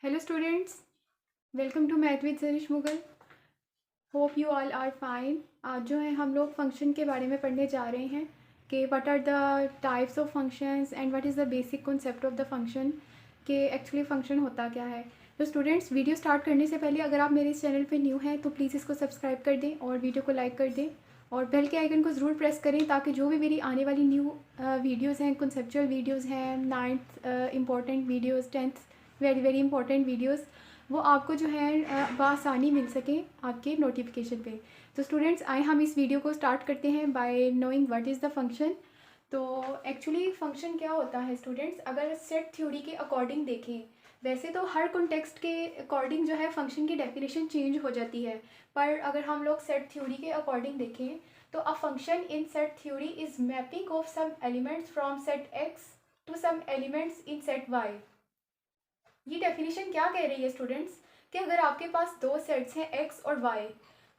Hello students, welcome to math with Sarish Mughal. Hope you all are fine. आज जो है हम लोग फंक्शन के बारे में पढ़ने जा रहे हैं कि what are the types of functions and what is the basic concept of the function, कि एक्चुअली फंक्शन होता क्या है। तो स्टूडेंट्स, वीडियो स्टार्ट करने से पहले अगर आप मेरे इस चैनल पे न्यू हैं तो प्लीज़ इसको सब्सक्राइब कर दें और वीडियो को लाइक कर दें और बेल के आइकन को ज़रूर प्रेस करें ताकि जो भी मेरी आने वाली न्यू वीडियोज़ हैं, कॉन्सेप्चुअल वीडियोज़ हैं, ninth important videos, tenth very very important videos, वो आपको जो है बआसानी मिल सके आपके नोटिफिकेशन पे। तो स्टूडेंट्स, आए हम इस वीडियो को स्टार्ट करते हैं bye knowing what is the function. तो एक्चुअली फंक्शन क्या होता है स्टूडेंट्स, अगर सेट थ्योरी के अकॉर्डिंग देखें, वैसे तो हर कॉन्टेक्स्ट के अकॉर्डिंग जो है फंक्शन की डेफिनेशन चेंज हो जाती है, पर अगर हम लोग सेट थ्योरी के अकॉर्डिंग देखें तो a function in set theory is mapping of some elements from set X to some elements in set Y. ये डेफिनेशन क्या कह रही है स्टूडेंट्स, कि अगर आपके पास दो सेट्स हैं एक्स और वाई,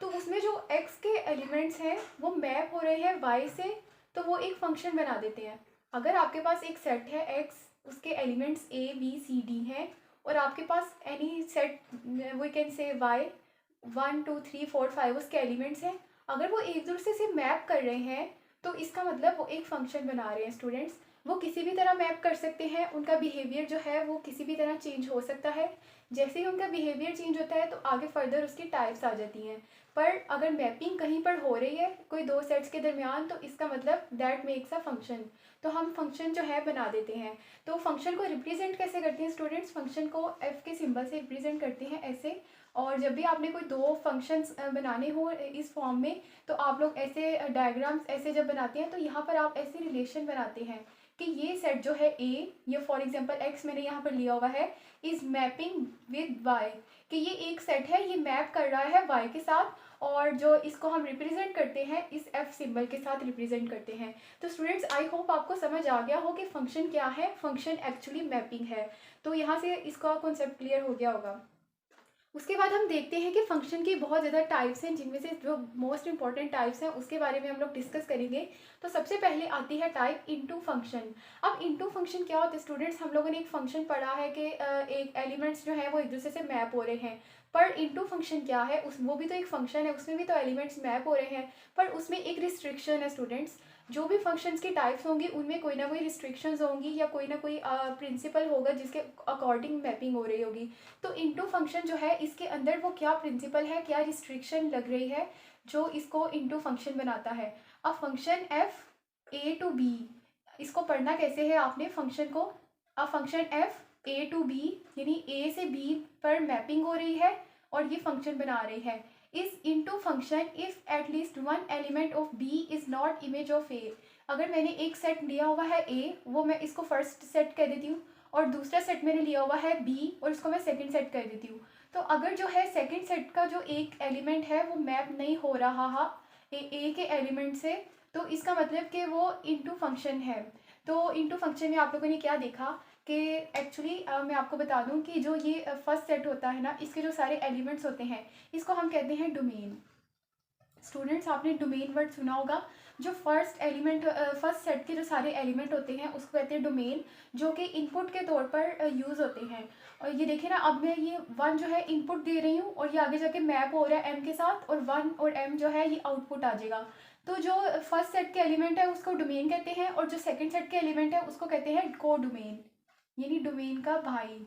तो उसमें जो एक्स के एलिमेंट्स हैं वो मैप हो रहे हैं वाई से, तो वो एक फंक्शन बना देते हैं। अगर आपके पास एक सेट है एक्स, उसके elements A B C D हैं, और आपके पास any set we can say Y 1 2 3 4 5 उसके एलिमेंट्स हैं, अगर वो एक दूसरे से मैप कर रहे हैं तो इसका मतलब वो एक फंक्शन बना रहे हैं स्टूडेंट्स। वो किसी भी तरह मैप कर सकते हैं, उनका बिहेवियर जो है वो किसी भी तरह चेंज हो सकता है। जैसे ही उनका बिहेवियर चेंज होता है तो आगे फर्दर उसकी टाइप्स आ जाती हैं। पर अगर मैपिंग कहीं पर हो रही है कोई दो सेट्स के दरमियान, तो इसका मतलब दैट मेक्स अ फंक्शन। तो हम फंक्शन जो है बना देते हैं। तो फंक्शन को रिप्रेजेंट कैसे करते हैं स्टूडेंट्स, फंक्शन को एफ के सिंबल से रिप्रेजेंट करते हैं ऐसे। और जब भी आपने कोई दो फंक्शंस बनाने हो इस फॉर्म में, तो आप लोग ऐसे डायग्राम्स ऐसे जब बनाते हैं तो यहाँ पर आप ऐसे रिलेशन बनाते हैं कि ये सेट जो है ए, ये फॉर एग्जांपल एक्स मैंने यहाँ पर लिया हुआ है, इज मैपिंग विद वाई, कि ये एक सेट है, ये मैप कर रहा है वाई के साथ, और जो इसको हम रिप्रेजेंट करते हैं इस एफ सिंबल के साथ रिप्रेजेंट करते हैं। तो स्टूडेंट्स, आई होप आपको समझ आ गया हो कि फंक्शन क्या है। फंक्शन एक्चुअली मैपिंग है। तो यहाँ से इसका कॉन्सेप्ट क्लियर हो गया होगा। उसके बाद हम देखते हैं कि फंक्शन की बहुत ज़्यादा टाइप्स हैं, जिनमें से जो मोस्ट इंपॉर्टेंट टाइप्स हैं उसके बारे में हम लोग डिस्कस करेंगे। तो सबसे पहले आती है टाइप इनटू फंक्शन। अब इनटू फंक्शन क्या होता है स्टूडेंट्स, हम लोगों ने एक फंक्शन पढ़ा है कि एक एलिमेंट्स जो है वो एक दूसरे से मैप हो रहे हैं। पर इनटू फंक्शन क्या है, उस वो भी तो एक फंक्शन है, उसमें भी तो एलिमेंट्स मैप हो रहे हैं, पर उसमें एक रिस्ट्रिक्शन है स्टूडेंट्स। जो भी फंक्शंस की टाइप्स होंगी उनमें कोई ना कोई रिस्ट्रिक्शंस होंगी या कोई ना कोई प्रिंसिपल होगा जिसके अकॉर्डिंग मैपिंग हो रही होगी। तो इनटू फंक्शन जो है इसके अंदर वो क्या प्रिंसिपल है, क्या रिस्ट्रिक्शन लग रही है जो इसको इनटू फंक्शन बनाता है। अब function F A to B, इसको पढ़ना कैसे है आपने फंक्शन को। अब function F A to B, यानी ए से बी पर मैपिंग हो रही है और ये फंक्शन बना रही है, is into function if at least one element of B is not image of A. अगर मैंने एक सेट लिया हुआ है ए, वो मैं इसको फर्स्ट सेट कह देती हूँ, और दूसरा सेट मैंने लिया हुआ है बी और इसको मैं सेकंड सेट कर देती हूँ। तो अगर जो है सेकंड सेट का जो एक एलिमेंट है वो मैप नहीं हो रहा है ए के एलिमेंट से, तो इसका मतलब कि वो इनटू फंक्शन है। तो इनटू फंक्शन में आप लोगों ने क्या देखा कि एक्चुअली मैं आपको बता दूं कि जो ये फर्स्ट सेट होता है ना, इसके जो सारे एलिमेंट्स होते हैं इसको हम कहते हैं डोमेन। स्टूडेंट्स, आपने डोमेन वर्ड सुना होगा। जो फर्स्ट एलिमेंट फर्स्ट सेट के जो सारे एलिमेंट होते हैं उसको कहते हैं डोमेन, जो कि इनपुट के तौर पर यूज़ होते हैं। और ये देखिए ना, अब मैं ये वन जो है इनपुट दे रही हूँ और ये आगे जाके मैप हो रहा है एम के साथ, और वन और एम जो है ये आउटपुट आ जाएगा। तो जो फर्स्ट सेट के एलिमेंट है उसको डोमेन कहते हैं, और जो सेकेंड सेट के एलिमेंट है उसको कहते हैं को डोमेन, यानी डोमेन का भाई,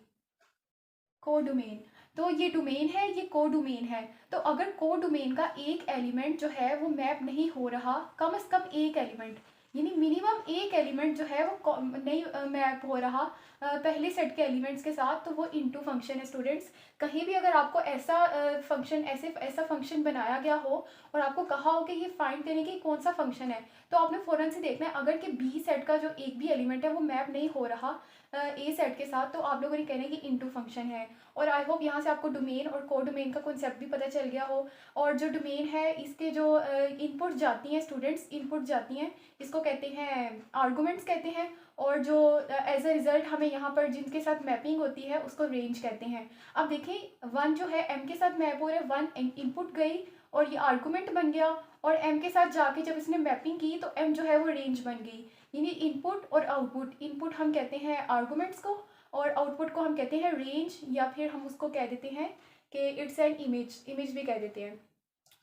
को डोमेन। तो ये डोमेन है, ये को डोमेन है। तो अगर को डोमेन का एक एलिमेंट जो है वो मैप नहीं हो रहा, कम से कम एक एलिमेंट, यानी मिनिमम एक एलिमेंट जो है वो नहीं मैप हो रहा पहले सेट के एलिमेंट्स के साथ, तो वो इनटू फंक्शन है स्टूडेंट्स। कहीं भी अगर आपको ऐसा फंक्शन ऐसा फंक्शन बनाया गया हो और आपको कहा हो कि ये फाइंड करें कि कौन सा फंक्शन है, तो आपने फ़ौरन से देखना है अगर कि बी सेट का जो एक भी एलिमेंट है वो मैप नहीं हो रहा ए सेट के साथ, तो आप लोगों ने कहना है कि इनटू फंक्शन है। और आई होप यहाँ से आपको डोमेन और को डोमेन का कॉन्सेप्ट भी पता चल गया हो। और जो डोमेन है इसके जो इनपुट जाती हैं स्टूडेंट्स, इनपुट जाती हैं, इसको कहते हैं आर्गूमेंट्स कहते हैं, और जो एज अ रिजल्ट हमें यहाँ पर जिनके साथ मैपिंग होती है उसको रेंज कहते हैं। अब देखें, वन जो है एम के साथ मैप हो रहा है, वन इनपुट गई और ये आर्गूमेंट बन गया, और एम के साथ जाके जब इसने मैपिंग की तो एम जो है वो रेंज बन गई, यानी इनपुट और आउटपुट। इनपुट हम कहते हैं आर्गूमेंट्स को, और आउटपुट को हम कहते हैं रेंज, या फिर हम उसको कह देते हैं कि इट्स एन इमेज, इमेज भी कह देते हैं।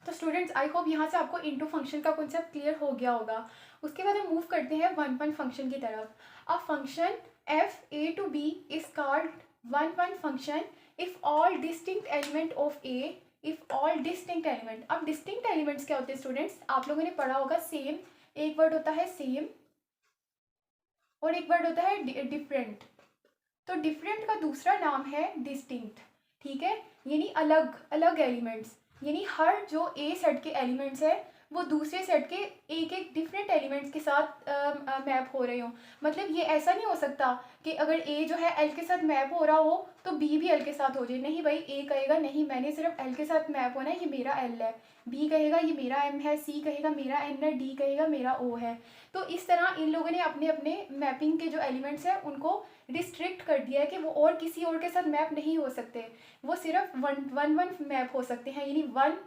तो स्टूडेंट्स आई होप यहाँ से आपको इनटू फंक्शन का कॉन्सेप्ट क्लियर हो गया होगा। उसके बाद हम मूव करते हैं वन वन फंक्शन की तरफ। A function F A to B is called one one function if all distinct element of A, if all distinct element. अब डिस्टिंक्ट एलिमेंट्स क्या होते हैं स्टूडेंट्स, आप लोगों ने पढ़ा होगा सेम, एक वर्ड होता है सेम और एक वर्ड होता है डिफरेंट। तो डिफरेंट का दूसरा नाम है डिस्टिंक्ट, ठीक है, यानी अलग अलग एलिमेंट्स, यानी हर जो ए सेट के एलिमेंट्स है वो दूसरे सेट के एक एक डिफरेंट एलिमेंट्स के साथ मैप हो रहे हो। मतलब ये ऐसा नहीं हो सकता कि अगर ए जो है एल के साथ मैप हो रहा हो तो बी भी एल के साथ हो जाए। नहीं भाई, ए कहेगा नहीं मैंने सिर्फ एल के साथ मैप होना है, ये मेरा एल है, बी कहेगा ये मेरा एम है, सी कहेगा मेरा एन है, डी कहेगा मेरा ओ है। तो इस तरह इन लोगों ने अपने अपने मैपिंग के जो एलिमेंट्स हैं उनको रिस्ट्रिक्ट कर दिया है कि वो और किसी और के साथ मैप नहीं हो सकते, वो सिर्फ वन वन वन मैप हो सकते हैं। यानी वन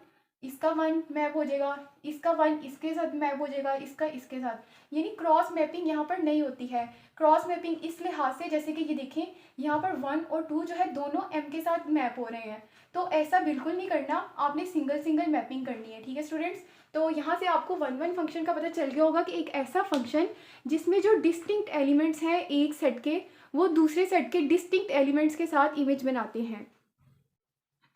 इसका वन मैप हो जाएगा, इसका वन इसके साथ मैप हो जाएगा, इसका इसके साथ, यानी क्रॉस मैपिंग यहाँ पर नहीं होती है। क्रॉस मैपिंग इस लिहाज से जैसे कि ये देखें यहाँ पर वन और टू जो है दोनों एम के साथ मैप हो रहे हैं, तो ऐसा बिल्कुल नहीं करना, आपने सिंगल सिंगल मैपिंग करनी है, ठीक है स्टूडेंट्स। तो यहाँ से आपको वन वन फंक्शन का पता चल गया होगा कि एक ऐसा फंक्शन जिसमें जो डिस्टिंक्ट एलिमेंट्स हैं एक सेट के वो दूसरे सेट के डिस्टिंक्ट एलिमेंट्स के साथ इमेज बनाते हैं।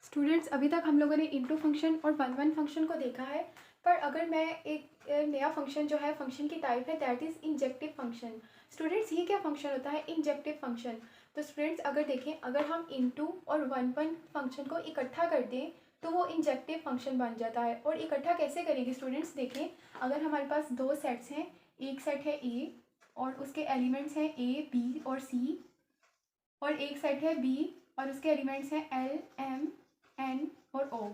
स्टूडेंट्स अभी तक हम लोगों ने इनटू फंक्शन और वन वन फंक्शन को देखा है, पर अगर मैं एक नया फंक्शन जो है फंक्शन की टाइप है that is injective function. Students ये क्या फंक्शन होता है इंजेक्टिव फंक्शन? तो स्टूडेंट्स अगर देखें, अगर हम इनटू और वन वन फंक्शन को इकट्ठा कर दें तो वो इंजेक्टिव फंक्शन बन जाता है। और इकट्ठा कैसे करेंगे स्टूडेंट्स, देखें अगर हमारे पास दो सेट्स हैं, एक सेट है ए और उसके एलिमेंट्स हैं ए बी और सी, और एक सेट है बी और उसके एलिमेंट्स हैं एल एम एन और ओ,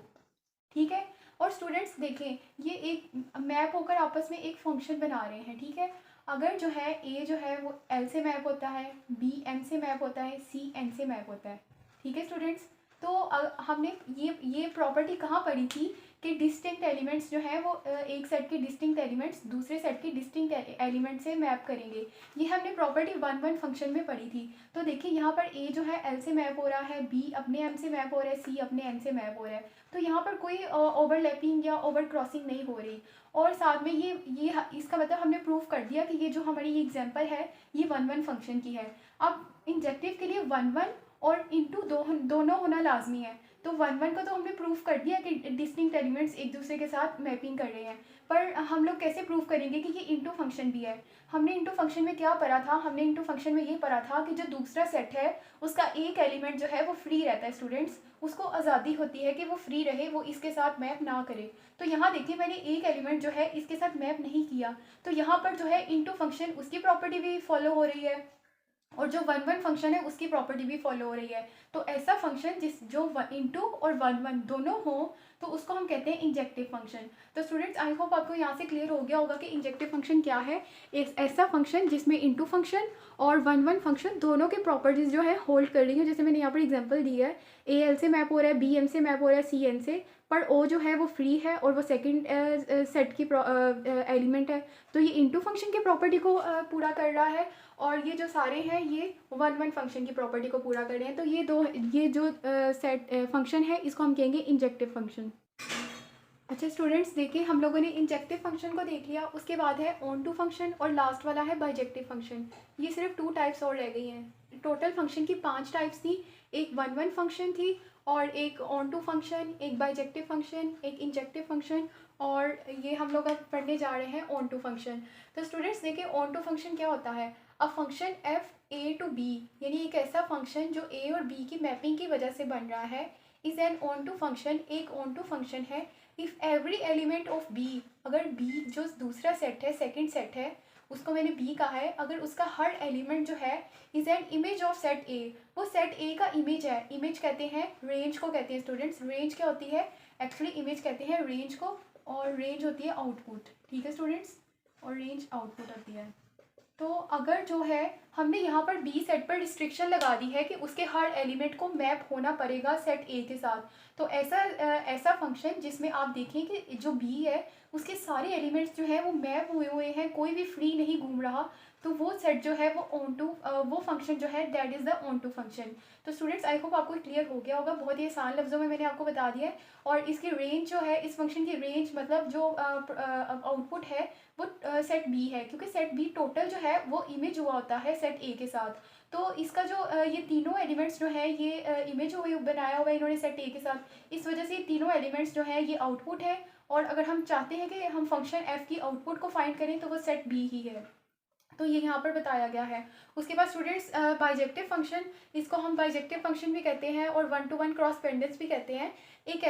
ठीक है। और स्टूडेंट्स देखें ये एक मैप होकर आपस में एक फंक्शन बना रहे हैं, ठीक है। अगर जो है ए जो है वो एल से मैप होता है, बी एम से मैप होता है, सी एन से मैप होता है, ठीक है स्टूडेंट्स। तो हमने ये प्रॉपर्टी कहाँ पढ़ी थी कि डिस्टिंक्ट एलिमेंट्स जो है वो एक सेट के डिस्टिंक्ट एलिमेंट्स दूसरे सेट के डिस्टिंक्ट एलिमेंट से मैप करेंगे। ये हमने प्रॉपर्टी वन वन फंक्शन में पढ़ी थी। तो देखिए यहाँ पर ए जो है एल से मैप हो रहा है, बी अपने एम से मैप हो रहा है, सी अपने एन से मैप हो रहा है। तो यहाँ पर कोई ओवरलैपिंग या ओवर क्रॉसिंग नहीं हो रही। और साथ में ये इसका मतलब हमने प्रूफ कर दिया कि ये जो हमारी ये एग्जाम्पल है ये वन वन फंक्शन की है। अब इंजेक्टिव के लिए वन वन और इंटू दोनों होना लाजमी है। तो वन वन का तो हमने प्रूफ कर दिया कि डिस्टिंक्ट एलिमेंट्स एक दूसरे के साथ मैपिंग कर रहे हैं, पर हम लोग कैसे प्रूफ करेंगे कि ये इंटू फंक्शन भी है? हमने इंटू फंक्शन में क्या पढ़ा था, हमने इंटू फंक्शन में ये पढ़ा था कि जो दूसरा सेट है उसका एक एलिमेंट जो है वो फ्री रहता है स्टूडेंट्स, उसको आज़ादी होती है कि वो फ्री रहे, वो इसके साथ मैप ना करे। तो यहाँ देखिए मैंने एक एलिमेंट जो है इसके साथ मैप नहीं किया, तो यहाँ पर जो है इंटू फंक्शन उसकी प्रॉपर्टी भी फॉलो हो रही है और जो वन वन फंक्शन है उसकी प्रॉपर्टी भी फॉलो हो रही है। तो ऐसा फंक्शन जो इंटू और वन वन दोनों हो तो उसको हम कहते हैं इंजेक्टिव फंक्शन। तो स्टूडेंट्स आई होप आपको यहाँ से क्लियर हो गया होगा कि इंजेक्टिव फंक्शन क्या है। एक ऐसा फंक्शन जिसमें इंटू फंक्शन और वन वन फंक्शन दोनों के प्रॉपर्टीज़ जो है होल्ड कर रही है। जैसे मैंने यहाँ पर एग्जाम्पल दी है, ए एल से मैप हो रहा है, बी एम से मैप हो रहा है, सी एन से, पर ओ जो है वो फ्री है और वो सेकंड सेट की एलिमेंट है, तो ये इंटू फंक्शन की प्रॉपर्टी को पूरा कर रहा है। और ये जो सारे हैं ये वन वन फंक्शन की प्रॉपर्टी को पूरा कर रहे हैं। तो ये जो सेट फंक्शन है इसको हम कहेंगे इंजेक्टिव फंक्शन। अच्छा स्टूडेंट्स देखिए हम लोगों ने इंजेक्टिव फंक्शन को देख लिया, उसके बाद है ऑन टू फंक्शन और लास्ट वाला है बाइजेक्टिव फंक्शन। ये सिर्फ 2 टाइप्स और रह गई हैं। टोटल फंक्शन की 5 टाइप्स थी, एक वन वन फंक्शन थी और एक ऑन टू फंक्शन, एक बाइजेक्टिव फंक्शन, एक इंजेक्टिव फंक्शन, और ये हम लोग अब पढ़ने जा रहे हैं ऑन टू फंक्शन। तो स्टूडेंट्स देखिए ऑन टू फंक्शन क्या होता है, a function F A to B, यानी एक ऐसा फंक्शन जो ए और बी की मैपिंग की वजह से बन रहा है, is an onto function, एक ऑन टू फंक्शन है if every element of B, अगर बी जो दूसरा सेट है सेकंड सेट है उसको मैंने बी कहा है, अगर उसका हर एलिमेंट जो है is an image of set ए, वो सेट ए का इमेज है। इमेज कहते हैं, रेंज को कहते हैं स्टूडेंट्स। रेंज क्या होती है, एक्चुअली इमेज कहते हैं रेंज को, और रेंज होती है आउटपुट, ठीक है स्टूडेंट्स, और रेंज आउटपुट होती है। तो अगर जो है हमने यहाँ पर बी सेट पर रिस्ट्रिक्शन लगा दी है कि उसके हर एलिमेंट को मैप होना पड़ेगा सेट ए के साथ। तो ऐसा फंक्शन जिसमें आप देखें कि जो बी है उसके सारे एलिमेंट्स जो हैं वो मैप हुए हुए हैं, कोई भी फ्री नहीं घूम रहा, तो वो सेट जो है वो ऑन टू वो फंक्शन जो है that is the onto function. तो स्टूडेंट्स आई होप आपको क्लियर हो गया होगा, बहुत ही आसान लफ्ज़ों में मैंने आपको बता दिया है। और इसकी रेंज जो है, इस फंक्शन की रेंज मतलब जो आउटपुट है वो सेट बी है, क्योंकि सेट बी टोटल जो है वो इमेज हुआ होता है सेट ए के साथ। तो इसका जो ये तीनों एलिमेंट्स जो है ये इमेज हुए बनाया हुआ है इन्होंने सेट ए के साथ, इस वजह से ये तीनों एलिमेंट्स जो है ये आउटपुट है। और अगर हम चाहते हैं कि हम फंक्शन एफ की आउटपुट को फाइंड करें तो वो सेट बी ही है, तो ये यहाँ पर बताया गया है। उसके बाद स्टूडेंट्स बाइजेक्टिव फंक्शन, इसको हम बाइजेक्टिव फंक्शन भी कहते हैं और one two one cross pendens भी कहते हैं। एक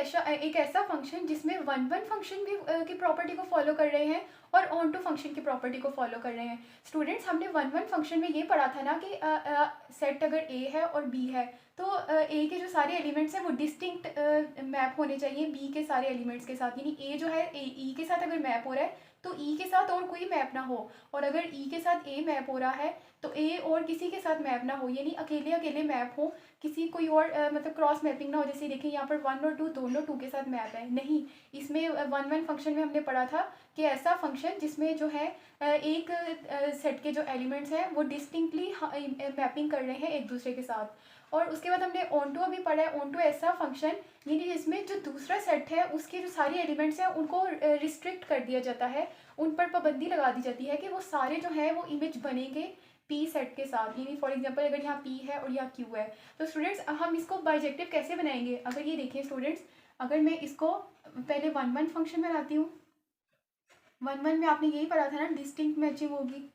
ऐसा फंक्शन जिसमें वन वन फंक्शन भी की प्रॉपर्टी को फॉलो कर रहे हैं और ऑन टू फंक्शन की प्रॉपर्टी को फॉलो कर रहे हैं। स्टूडेंट्स हमने वन वन फंक्शन में ये पढ़ा था ना कि सेट अगर ए है और बी है तो ए के जो सारे एलिमेंट्स हैं वो डिस्टिंक्ट मैप होने चाहिए बी के सारे एलिमेंट्स के साथ, यानी ए जो है ई के साथ अगर मैप हो रहा है तो ई के साथ और कोई मैप ना हो, और अगर ई के साथ ए मैप हो रहा है तो ए और किसी के साथ मैप ना हो, यानी अकेले अकेले मैप हो, किसी कोई और मतलब क्रॉस मैपिंग ना हो। जैसे देखिए यहाँ पर वन और टू दोनों टू के साथ मैप है, नहीं, इसमें वन वन फंक्शन में हमने पढ़ा था कि ऐसा फंक्शन जिसमें जो है एक सेट के जो एलिमेंट्स हैं वो डिस्टिंक्टली मैपिंग कर रहे हैं एक दूसरे के साथ। और उसके बाद हमने ऑन टू अभी पढ़ा है। ऑन टू ऐसा फंक्शन यानी जिसमें जो दूसरा सेट है उसके जो सारे एलिमेंट्स हैं उनको रिस्ट्रिक्ट कर दिया जाता है, उन पर पाबंदी लगा दी जाती है कि वो सारे जो है वो इमेज बनेंगे पी सेट के साथ। यानी फॉर एग्जांपल अगर यहाँ पी है और यहाँ क्यू है तो स्टूडेंट्स हम इसको बाइजेक्टिव कैसे बनाएंगे, अगर ये देखिए स्टूडेंट्स, अगर मैं इसको पहले वन वन फंक्शन बनाती हूँ, वन वन में आपने यही पढ़ा था ना डिस्टिंक्ट मैचिंग होगी।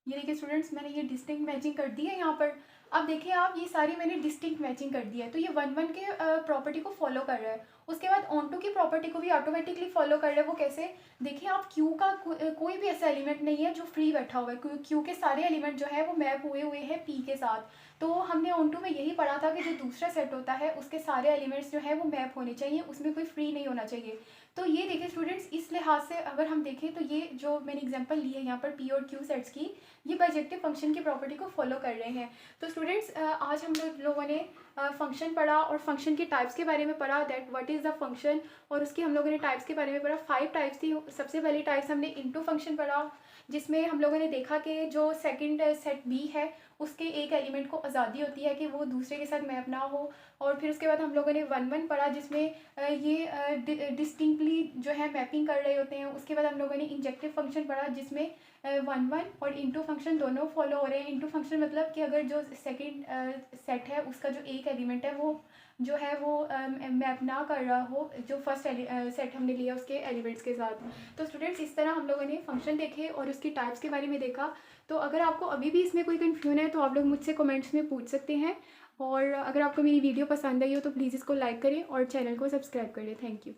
ये देखिए स्टूडेंट्स मैंने ये डिस्टिंक्ट मैचिंग कर दी है यहाँ पर। अब देखिए आप ये सारी मैंने डिस्टिंक्ट मैचिंग कर दी है, तो ये वन वन के प्रॉपर्टी को फॉलो कर रहा है। उसके बाद ऑन टू की प्रॉपर्टी को भी ऑटोमेटिकली फॉलो कर रहा है। वो कैसे, देखिए आप क्यू का कोई भी ऐसा एलिमेंट नहीं है जो फ्री बैठा हुआ है, क्यू के सारे एलिमेंट जो है वो मैप हुए हुए हैं पी के साथ। तो हमने ऑन टू में यही पढ़ा था कि जो दूसरा सेट होता है उसके सारे एलिमेंट्स जो है वो मैप होने चाहिए, उसमें कोई फ्री नहीं होना चाहिए। तो ये देखिए स्टूडेंट्स, इस लिहाज से अगर हम देखें तो ये जो मैंने एग्जांपल ली है यहाँ पर पी और क्यू सेट्स की, ये बाइजेक्टिव फंक्शन की प्रॉपर्टी को फॉलो कर रहे हैं। तो स्टूडेंट्स आज हम लोगों ने फंक्शन पढ़ा और फंक्शन के टाइप्स के बारे में पढ़ा, that what is the function, और उसकी हम लोगों ने टाइप्स के बारे में पढ़ा। 5 टाइप्स थी। सबसे पहली टाइप्स हमने इनटू फंक्शन पढ़ा, जिसमें हम लोगों ने देखा कि जो सेकंड सेट बी है उसके एक एलिमेंट को आज़ादी होती है कि वो दूसरे के साथ मैप ना हो। और फिर उसके बाद हम लोगों ने वन वन पढ़ा जिसमें ये डिस्टिंक्टली जो है मैपिंग कर रहे होते हैं। उसके बाद हम लोगों ने इंजेक्टिव फंक्शन पढ़ा जिसमें वन वन और इनटू फंक्शन दोनों फॉलो हो रहे हैं। इनटू फंक्शन मतलब कि अगर जो सेकंड सेट है उसका जो एक एलिमेंट है वो जो है वो मैप ना कर रहा हो जो फर्स्ट सेट हमने लिया उसके एलिमेंट्स के साथ। तो स्टूडेंट्स इस तरह हम लोगों ने फंक्शन देखे और उसकी टाइप्स के बारे में देखा। तो अगर आपको अभी भी इसमें कोई कन्फ्यूजन है तो आप लोग मुझसे कमेंट्स में पूछ सकते हैं, और अगर आपको मेरी वीडियो पसंद आई हो तो प्लीज़ इसको लाइक करें और चैनल को सब्सक्राइब करें। Thank you.